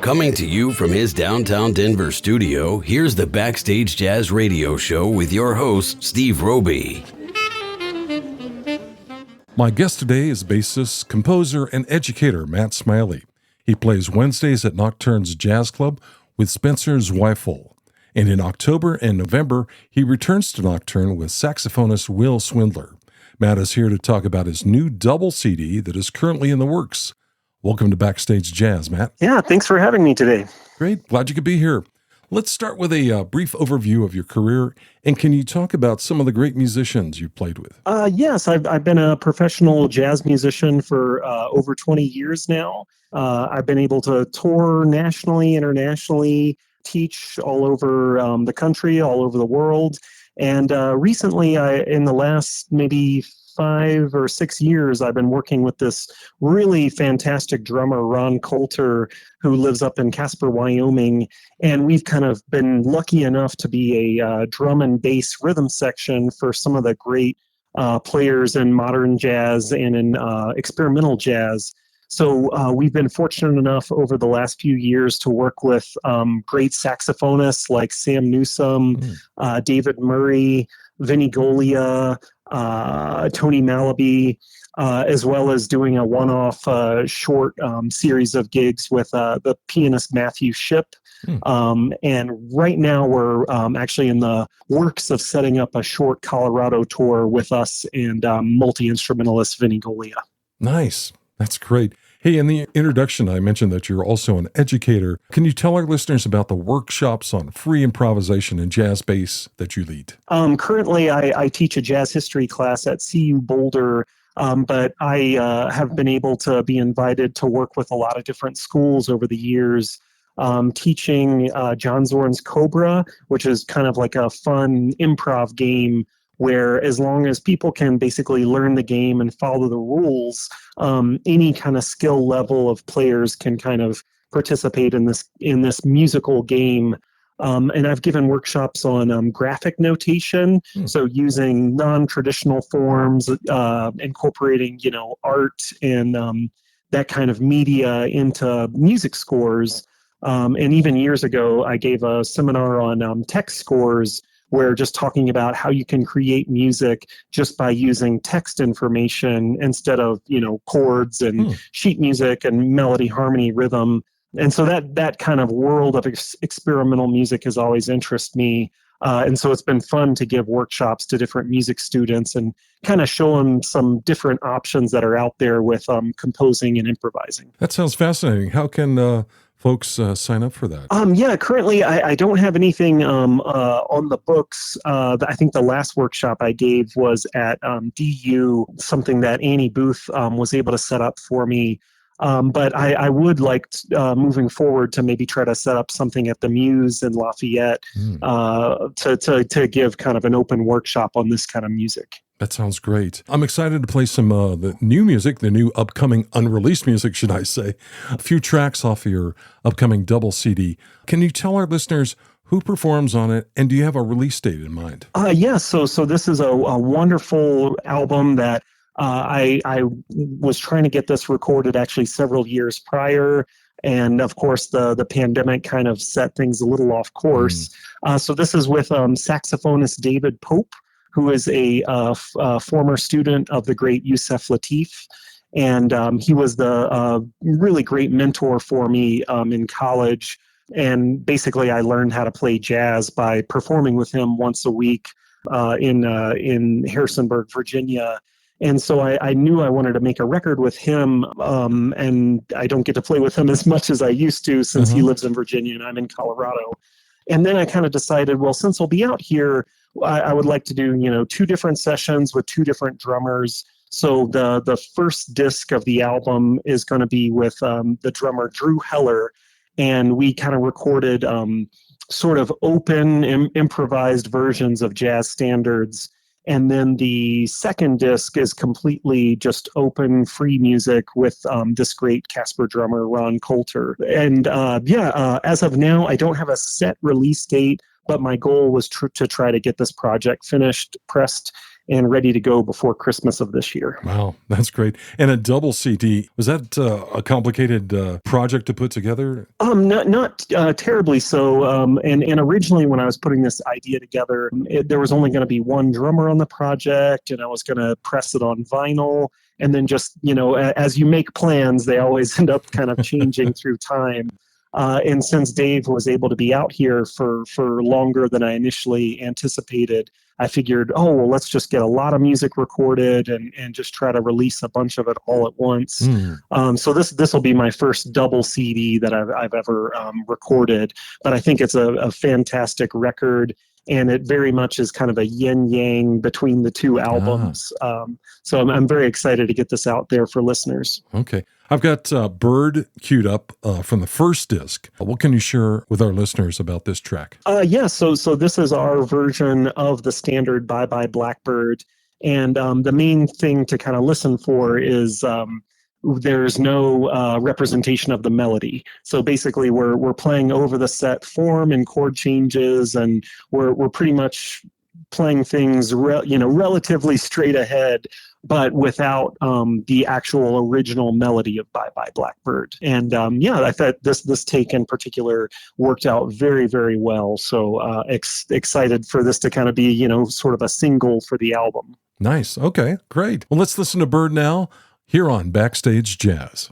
Coming to you from his downtown Denver studio, here's the Backstage Jazz radio show with your host, Steve Roby. My guest today is bassist, composer, and educator Matt Smiley. He plays Wednesdays at Nocturne's Jazz Club with Spencer Zweifel. And in October and November, he returns to Nocturne with saxophonist Will Swindler. Matt is here to talk about his new double CD that is currently in the works. Welcome to Backstage Jazz, Matt. Yeah, thanks for having me today. Great. Glad you could be here. Let's start with a brief overview of your career. And can you talk about some of the great musicians you've played with? Yes, I've been a professional jazz musician for over 20 years now. I've been able to tour nationally, internationally, teach all over the country, all over the world. And recently, in the last maybe 5 or 6 years, I've been working with this really fantastic drummer, Ron Coulter, who lives up in Casper, Wyoming. And we've kind of been lucky enough to be a drum and bass rhythm section for some of the great players in modern jazz and in experimental jazz. So we've been fortunate enough over the last few years to work with great saxophonists like Sam Newsome, David Murray, Vinnie Golia, Tony Malaby, as well as doing a one-off short series of gigs with the pianist Matthew Shipp. And right now we're actually in the works of setting up a short Colorado tour with us and multi-instrumentalist Vinnie Golia. Nice. That's great. Hey, in the introduction, I mentioned that you're also an educator. Can you tell our listeners about the workshops on free improvisation and jazz bass that you lead? Currently, I teach a jazz history class at CU Boulder, but I have been able to be invited to work with a lot of different schools over the years, teaching John Zorn's Cobra, which is kind of like a fun improv game where as long as people can basically learn the game and follow the rules, any kind of skill level of players can kind of participate in this musical game. And I've given workshops on graphic notation, so using non-traditional forms, incorporating art and that kind of media into music scores. And even years ago, I gave a seminar on text scores, where just talking about how you can create music just by using text information instead of, chords and sheet music and melody, harmony, rhythm. And so that kind of world of experimental music has always interested me. And so it's been fun to give workshops to different music students and kind of show them some different options that are out there with composing and improvising. That sounds fascinating. How can folks sign up for that? Currently I don't have anything on the books. I think the last workshop I gave was at DU, something that Annie Booth was able to set up for me. But I would like moving forward to maybe try to set up something at the Muse in Lafayette to give kind of an open workshop on this kind of music. That sounds great. I'm excited to play some the new music, the new upcoming unreleased music, should I say. A few tracks off of your upcoming double CD. Can you tell our listeners who performs on it, and do you have a release date in mind? Yes. So this is a wonderful album that I was trying to get this recorded actually several years prior. And of course, the pandemic kind of set things a little off course. So this is with saxophonist David Pope, who is a former student of the great Yusef Lateef. And he was the really great mentor for me in college. And basically, I learned how to play jazz by performing with him once a week in Harrisonburg, Virginia. And so I knew I wanted to make a record with him, and I don't get to play with him as much as I used to since he lives in Virginia and I'm in Colorado. And then I kind of decided, well, since I'll be out here, I would like to do, 2 different sessions with 2 different drummers. So the first disc of the album is going to be with the drummer Drew Heller, and we kind of recorded sort of open, improvised versions of jazz standards. And then the second disc is completely just open, free music with this great Casper drummer, Ron Coulter. And as of now, I don't have a set release date, but my goal was to try to get this project finished, pressed, and ready to go before Christmas of this year. Wow, that's great. And a double CD, was that a complicated project to put together? Not terribly so. And originally when I was putting this idea together, there was only going to be one drummer on the project, and I was going to press it on vinyl. And then just, as you make plans, they always end up kind of changing through time. And since Dave was able to be out here for longer than I initially anticipated, I figured, let's just get a lot of music recorded and just try to release a bunch of it all at once. So this will be my first double CD that I've ever recorded, but I think it's a fantastic record. And it very much is kind of a yin-yang between the two albums. So I'm very excited to get this out there for listeners. Okay. I've got Bird queued up from the first disc. What can you share with our listeners about this track? So this is our version of the standard Bye Bye Blackbird. And the main thing to kind of listen for is there's no representation of the melody. So basically we're playing over the set form and chord changes, and we're pretty much playing things relatively straight ahead, but without the actual original melody of Bye Bye Blackbird. And I thought this take in particular worked out very, very well. So excited for this to kind of be, sort of a single for the album. Nice. Okay, great. Well, let's listen to Bird now here on Backstage Jazz.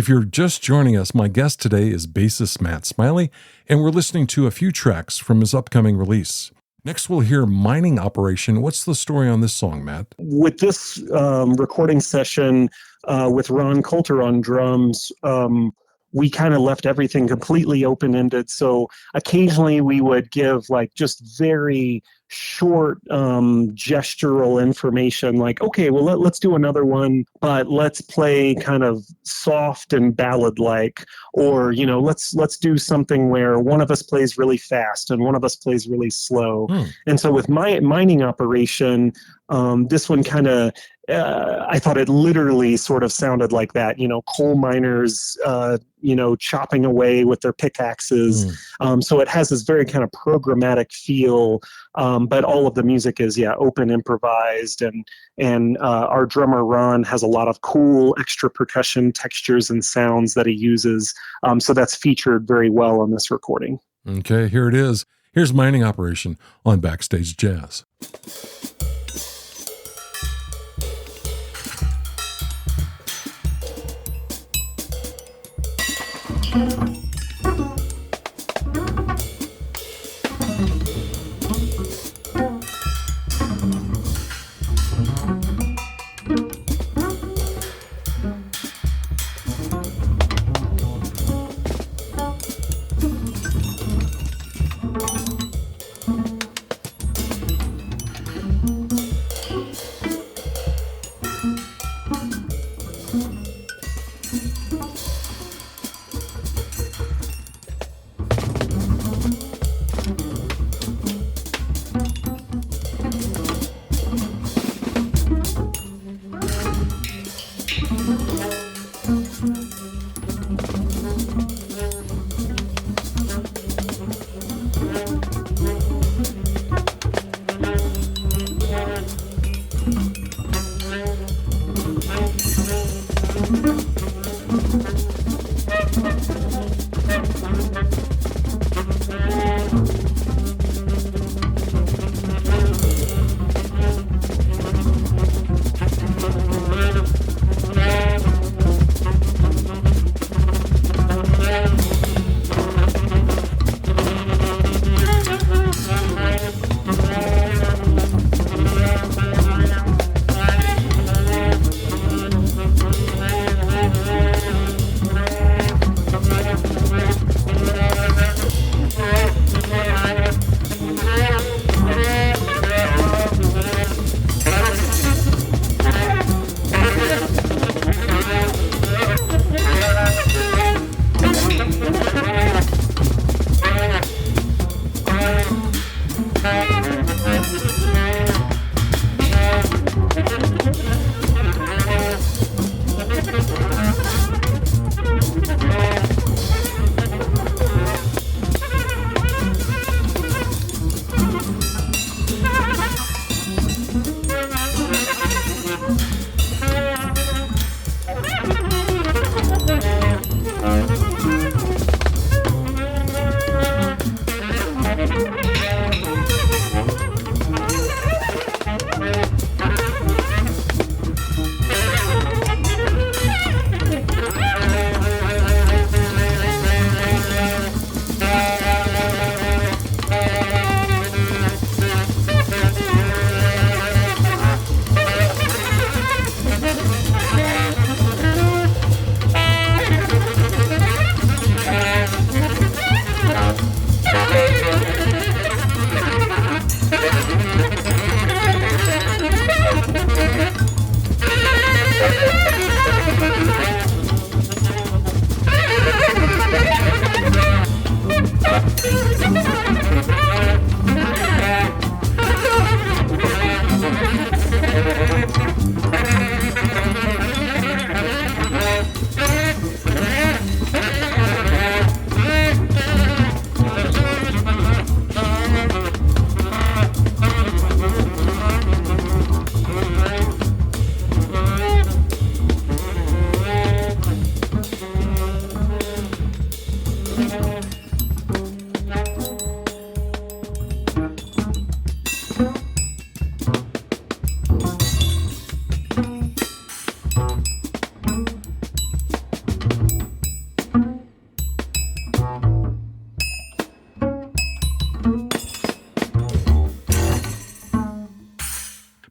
If you're just joining us, my guest today is bassist Matt Smiley, and we're listening to a few tracks from his upcoming release. Next, we'll hear Mining Operation. What's the story on this song, Matt? With this recording session with Ron Coulter on drums, we kind of left everything completely open-ended. So occasionally we would give like just very short gestural information, like, okay, well, let's do another one, but let's play kind of soft and ballad-like, or, you know, let's do something where one of us plays really fast and one of us plays really slow. And so with my Mining Operation, this one kind of, I thought it literally sort of sounded like that, you know, coal miners, you know, chopping away with their pickaxes. So it has this very kind of programmatic feel, but all of the music is, open, improvised, and our drummer Ron has a lot of cool extra percussion textures and sounds that he uses. So that's featured very well on this recording. Okay, here it is. Here's Mining Operation on Backstage Jazz.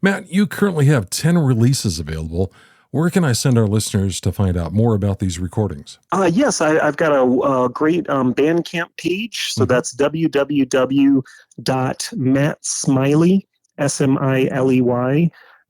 Matt, you currently have 10 releases available. Where can I send our listeners to find out more about these recordings? Yes, I've got a great Bandcamp page. So that's www.mattsmiley, S-M-I-L-E-Y,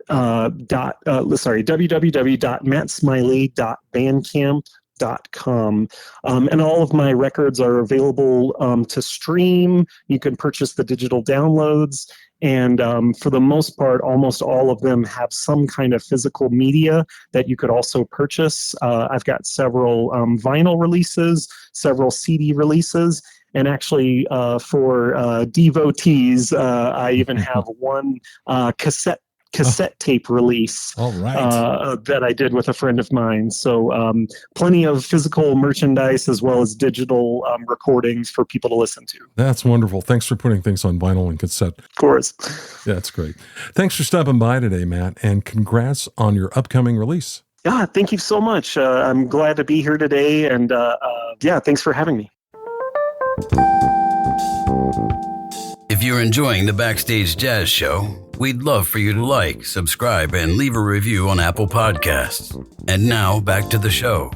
www.mattsmiley.bandcamp.com. And all of my records are available to stream. You can purchase the digital downloads. And for the most part, almost all of them have some kind of physical media that you could also purchase. I've got several vinyl releases, several CD releases, and actually for devotees, I even have one cassette tape release that I did with a friend of mine. So plenty of physical merchandise as well as digital recordings for people to listen to. That's wonderful. Thanks for putting things on vinyl and cassette. Of course. Yeah, that's great. Thanks for stopping by today, Matt, and congrats on your upcoming release. Yeah, thank you so much. I'm glad to be here today, and thanks for having me. If you're enjoying the Backstage Jazz Show, we'd love for you to like, subscribe, and leave a review on Apple Podcasts. And now, back to the show.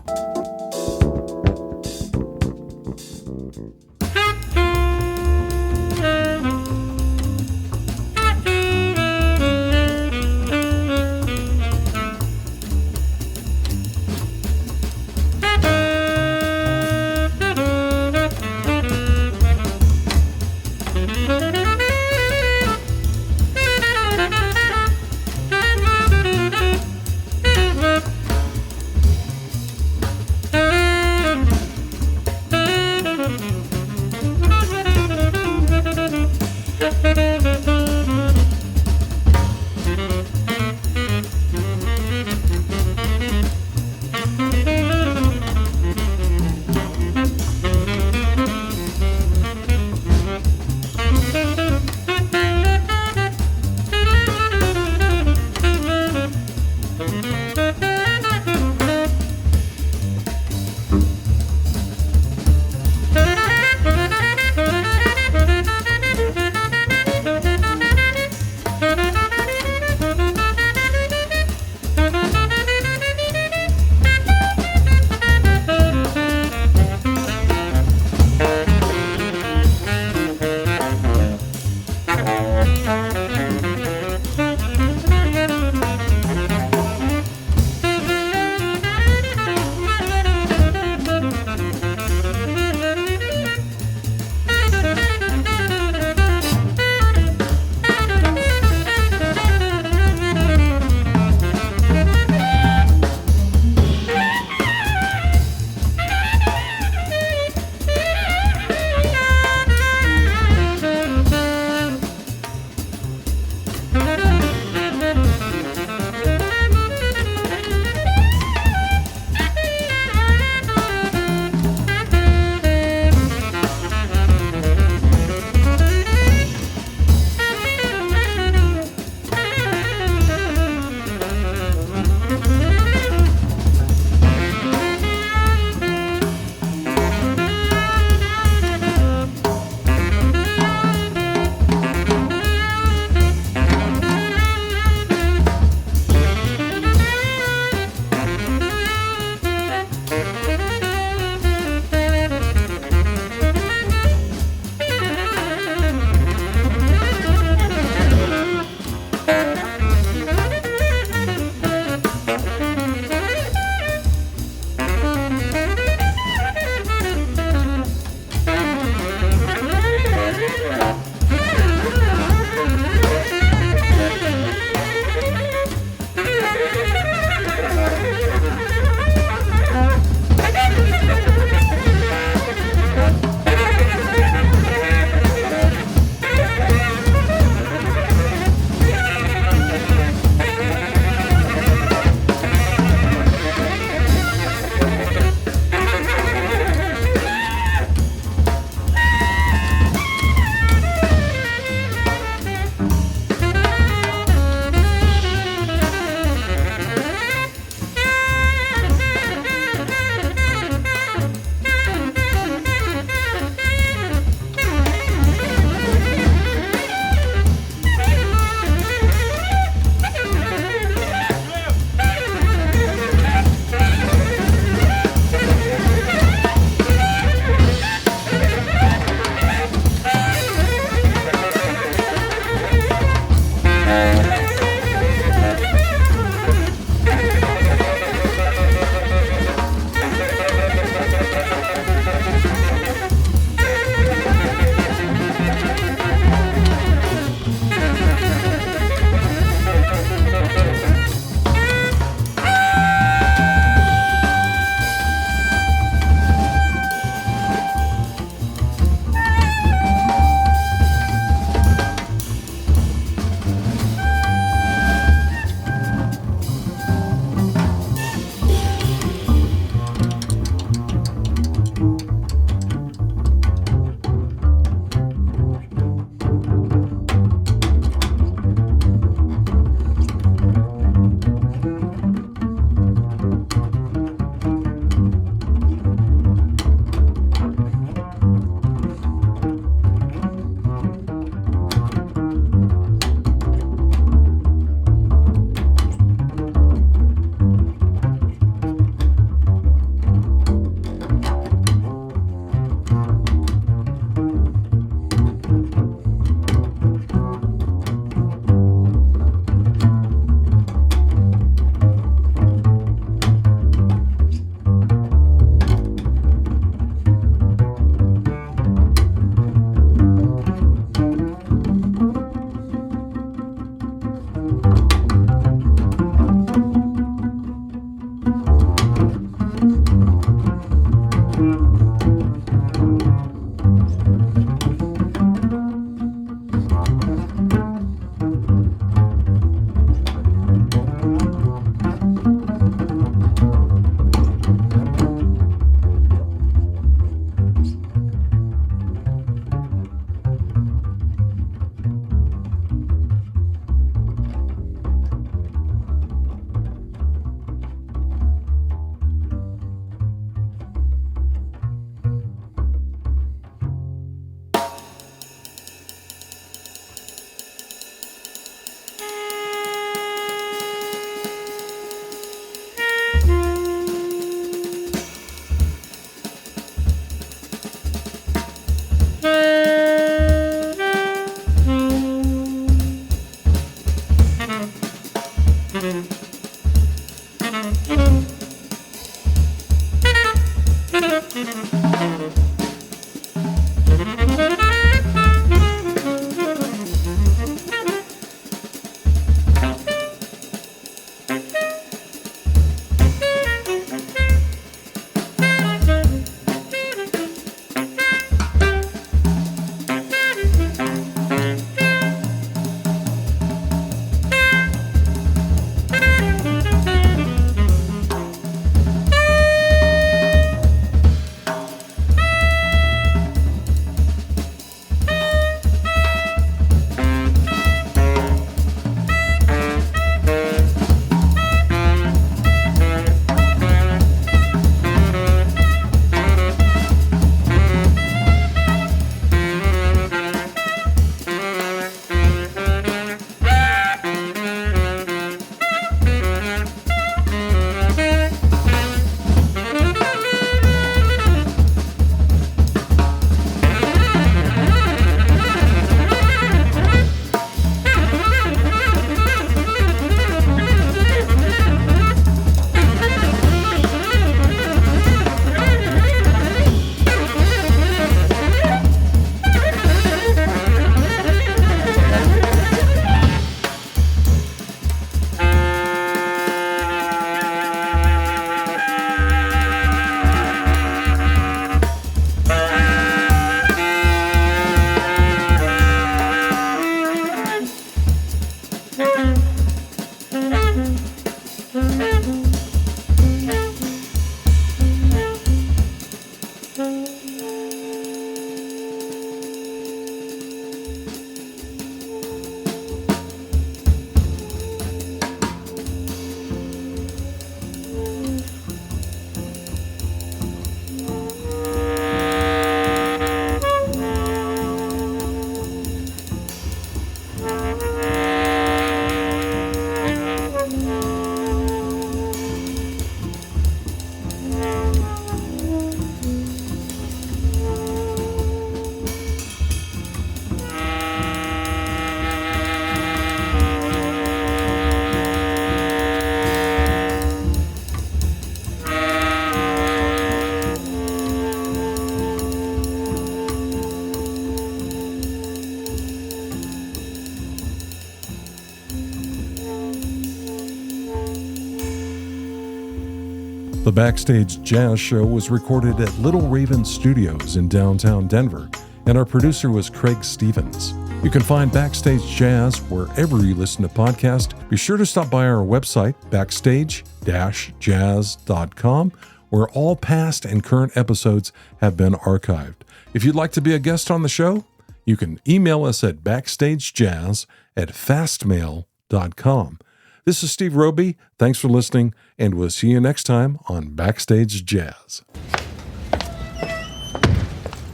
The Backstage Jazz Show was recorded at Little Raven Studios in downtown Denver, and our producer was Craig Stevens. You can find Backstage Jazz wherever you listen to podcasts. Be sure to stop by our website, backstage-jazz.com, where all past and current episodes have been archived. If you'd like to be a guest on the show, you can email us at backstagejazz@fastmail.com. This is Steve Roby. Thanks for listening, and we'll see you next time on Backstage Jazz.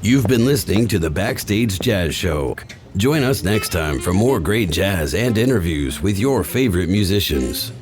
You've been listening to the Backstage Jazz Show. Join us next time for more great jazz and interviews with your favorite musicians.